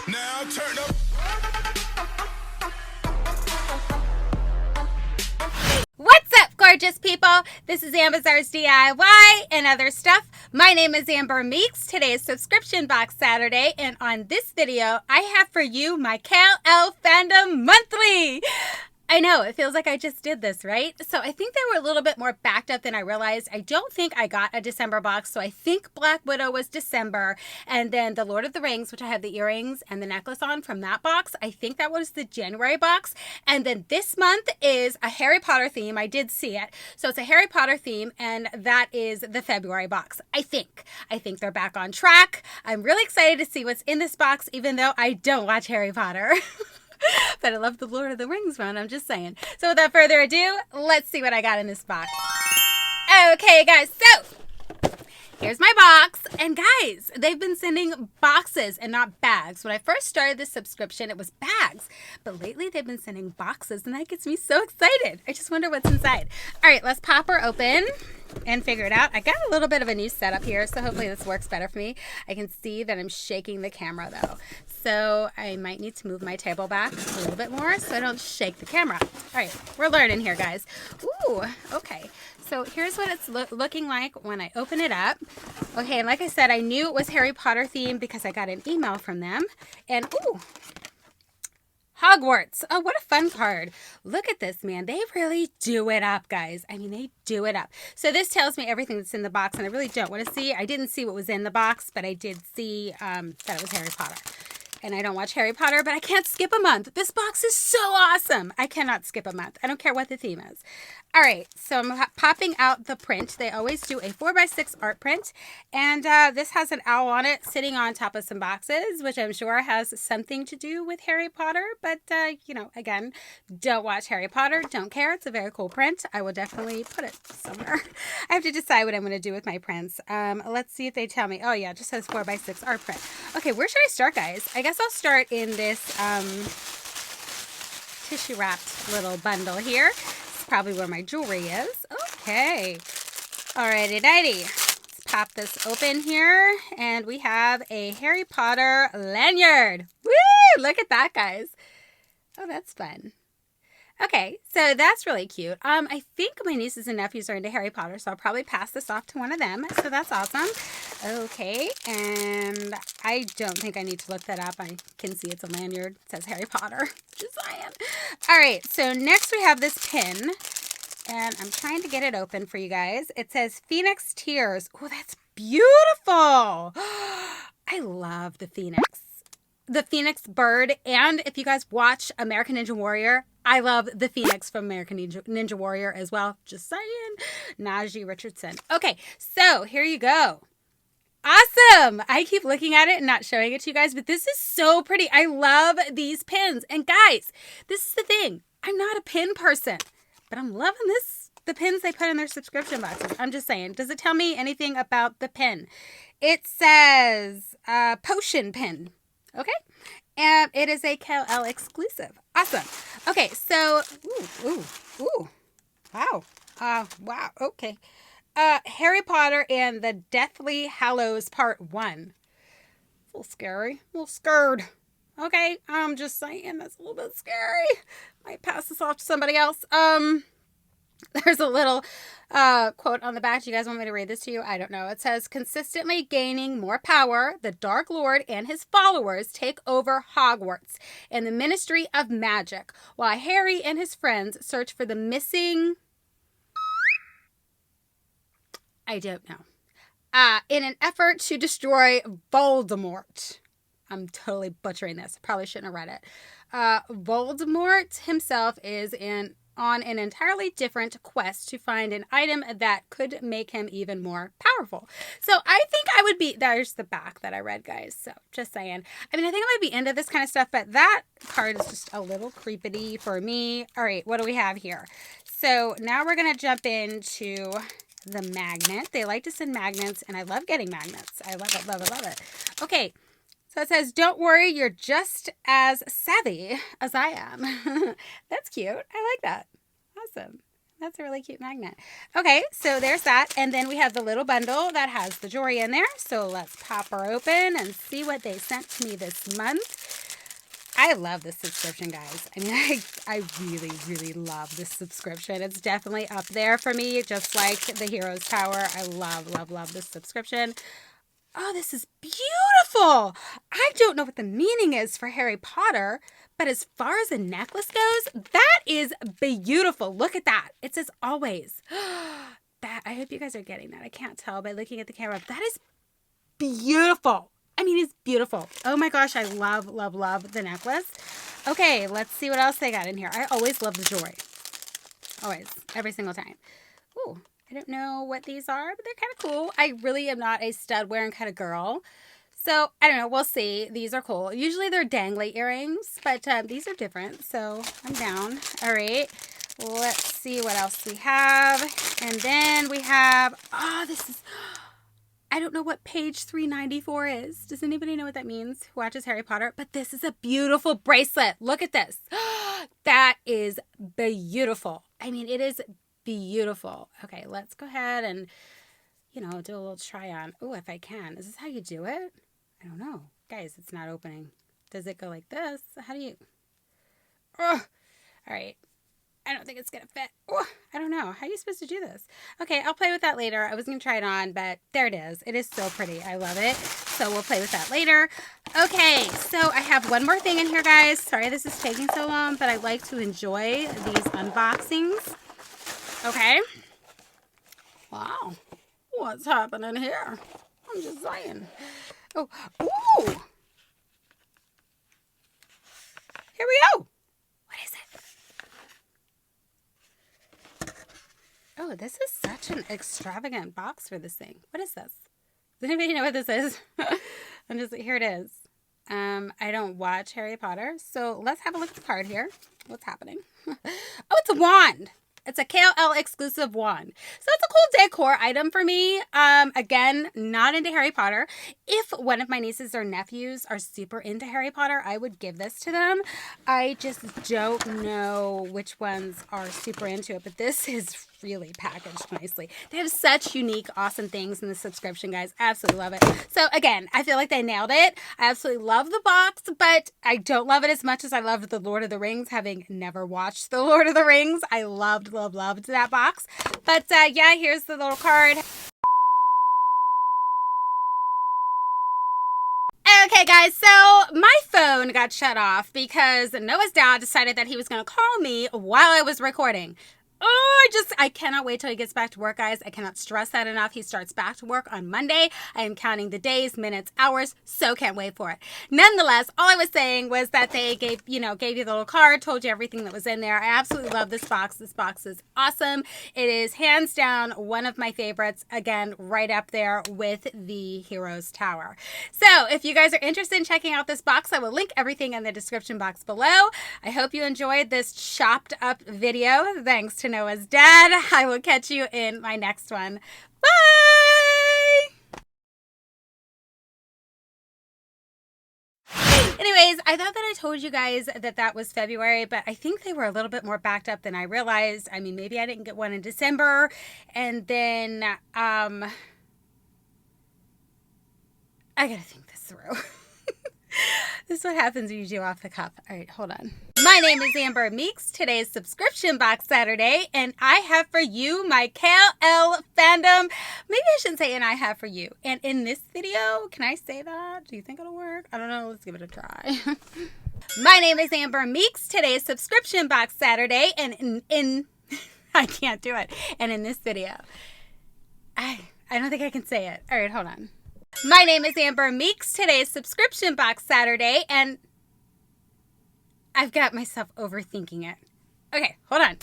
Now turn up. What's up, gorgeous people? This is Amazar's DIY and other stuff. My name is Amber Meeks. Today is Subscription Box Saturday, and on this video, I have for you my Kal Elle Fandom Monthly. I know, it feels like I just did this, right? So I think they were a little bit more backed up than I realized. I don't think I got a December box, so I think Black Widow was December. And then the Lord of the Rings, which I have the earrings and the necklace on from that box, I think that was the January box. And then this month is a Harry Potter theme. I did see it. So it's a Harry Potter theme, and that is the February box, I think. I think they're back on track. I'm really excited to see what's in this box, even though I don't watch Harry Potter. But I love the Lord of the Rings one, I'm just saying. So without further ado, let's see what I got in this box. Okay, guys, so here's my box. And guys, they've been sending boxes and not bags. When I first started this subscription, it was bags. But lately, they've been sending boxes, and that gets me so excited. I just wonder what's inside. All right, let's pop her open and figure it out. I got a little bit of a new setup here, so hopefully this works better for me. I can see that I'm shaking the camera, though. So I might need to move my table back a little bit more so I don't shake the camera. All right, we're learning here, guys. Ooh, okay. So here's what it's looking like when I open it up. Okay, and like I said, I knew it was Harry Potter themed because I got an email from them. And ooh, Hogwarts. Oh, what a fun card. Look at this, man. They really do it up, guys. I mean, they do it up. So this tells me everything that's in the box, and I really don't want to see. I didn't see what was in the box, but I did see that it was Harry Potter. And I don't watch Harry Potter, but I can't skip a month. This box is so awesome. I cannot skip a month. I don't care what the theme is. All right, so I'm popping out the print. They always do a 4x6 art print. And this has an owl on it sitting on top of some boxes, which I'm sure has something to do with Harry Potter. But, you know, again, don't watch Harry Potter. Don't care. It's a very cool print. I will definitely put it somewhere. I have to decide what I'm going to do with my prints. Let's see if they tell me. Oh, yeah, it just says 4x6 art print. Okay, where should I start, guys? I guess I'll start in this tissue wrapped little bundle here. It's probably where my jewelry is. Okay. Alrighty, let's pop this open here. And we have a Harry Potter lanyard. Woo! Look at that, guys. Oh, that's fun. Okay, so that's really cute. I think my nieces and nephews are into Harry Potter, so I'll probably pass this off to one of them. So that's awesome. Okay, and I don't think I need to look that up. I can see it's a lanyard. It says Harry Potter. Just saying. All right, so next we have this pin, and I'm trying to get it open for you guys. It says Phoenix Tears. Oh, that's beautiful. I love the Phoenix. The Phoenix bird, and if you guys watch American Ninja Warrior, I love the Phoenix from American Ninja Warrior as well. Just saying. Najee Richardson. Okay, so here you go. Awesome! I keep looking at it and not showing it to you guys, but this is so pretty. I love these pins. And guys, this is the thing. I'm not a pin person, but I'm loving this. The pins they put in their subscription boxes. I'm just saying. Does it tell me anything about the pin? It says potion pin. Okay, and it is a Kal Elle exclusive. Awesome. Okay, so, wow. Wow, okay. Harry Potter and the Deathly Hallows Part 1. A little scary, a little scared. Okay, I'm just saying, that's a little bit scary. Might pass this off to somebody else. There's a little quote on the back. Do you guys want me to read this to you? I don't know. It says, consistently gaining more power, the Dark Lord and his followers take over Hogwarts and the Ministry of Magic, while Harry and his friends search for the missing... I don't know. In an effort to destroy Voldemort. I'm totally butchering this. Probably shouldn't have read it. Voldemort himself is on an entirely different quest to find an item that could make him even more powerful. So I think I would be... There's the back that I read, guys. So just saying. I mean, I think I might be into this kind of stuff, but that card is just a little creepy for me. All right, what do we have here? So now we're going to jump into the magnet. They like to send magnets, and I love getting magnets. I love it, love it, love it. Okay. So it says, don't worry, you're just as savvy as I am. That's cute. I like that. Awesome. That's a really cute magnet. Okay, so there's that. And then we have the little bundle that has the jewelry in there. So let's pop her open and see what they sent to me this month. I love this subscription, guys. I mean, I really, really love this subscription. It's definitely up there for me, just like the Heroes Tower. I love, love, love this subscription. Oh, this is beautiful. I don't know what the meaning is for Harry Potter, but as far as the necklace goes, that is beautiful. Look at that. It says always. That, I hope you guys are getting that. I can't tell by looking at the camera. That is beautiful. I mean, it's beautiful. Oh my gosh, I love, love, love the necklace. Okay, let's see what else they got in here. I always love the jewelry. Always. Every single time. Ooh. I don't know what these are, but they're kind of cool. I really am not a stud wearing kind of girl. So, I don't know. We'll see. These are cool. Usually they're dangly earrings, but these are different. So, I'm down. All right. Let's see what else we have. And then we have, oh, this is, I don't know what page 394 is. Does anybody know what that means who watches Harry Potter? But this is a beautiful bracelet. Look at this. That is beautiful. I mean, it is beautiful. Okay, let's go ahead and, do a little try on. Oh, if I can. Is this how you do it? I don't know. Guys, it's not opening. Does it go like this? How do you? Oh, all right. I don't think it's going to fit. Oh, I don't know. How are you supposed to do this? Okay, I'll play with that later. I was going to try it on, but there it is. It is so pretty. I love it. So we'll play with that later. Okay, so I have one more thing in here, guys. Sorry this is taking so long, but I like to enjoy these unboxings. Okay. Wow. What's happening here? I'm just saying. Oh, ooh. Here we go. What is it? Oh, this is such an extravagant box for this thing. What is this? Does anybody know what this is? Here it is. I don't watch Harry Potter, so let's have a look at the card here. What's happening? Oh, it's a wand. It's a Kal Elle exclusive wand. So it's a cool decor item for me. Again, not into Harry Potter. If one of my nieces or nephews are super into Harry Potter, I would give this to them. I just don't know which ones are super into it, but this is really packaged nicely. They have such unique, awesome things in the subscription, guys. Absolutely love it. So again, I feel like they nailed it. I absolutely love the box, but I don't love it as much as I loved the Lord of the Rings, having never watched the Lord of the Rings. I loved that box. But yeah, here's the little card. Okay, guys, so my phone got shut off because Noah's dad decided that he was going to call me while I was recording. Oh, I cannot wait till he gets back to work, guys. I cannot stress that enough. He starts back to work on Monday. I am counting the days, minutes, hours, so can't wait for it. Nonetheless, all I was saying was that they gave you the little card, told you everything that was in there. I absolutely love this box. This box is awesome. It is hands down one of my favorites. Again, right up there with the Heroes Tower. So if you guys are interested in checking out this box, I will link everything in the description box below. I hope you enjoyed this chopped up video. Thanks to Noah's dad. I will catch you in my next one. Bye! Anyways, I thought that I told you guys that that was February, but I think they were a little bit more backed up than I realized. I mean, maybe I didn't get one in December, and then I gotta think this through. This is what happens when you do off the cuff. All right, hold on. My name is Amber Meeks. Today is Subscription Box Saturday, and I have for you my Kal Elle Fandom. Maybe I shouldn't say and I have for you. And in this video, can I say that? Do you think it'll work? I don't know. Let's give it a try. My name is Amber Meeks. Today is Subscription Box Saturday, and in I can't do it. And in this video, I don't think I can say it. All right, hold on. My name is Amber Meeks. Today is Subscription Box Saturday, and I've got myself overthinking it. Okay, hold on.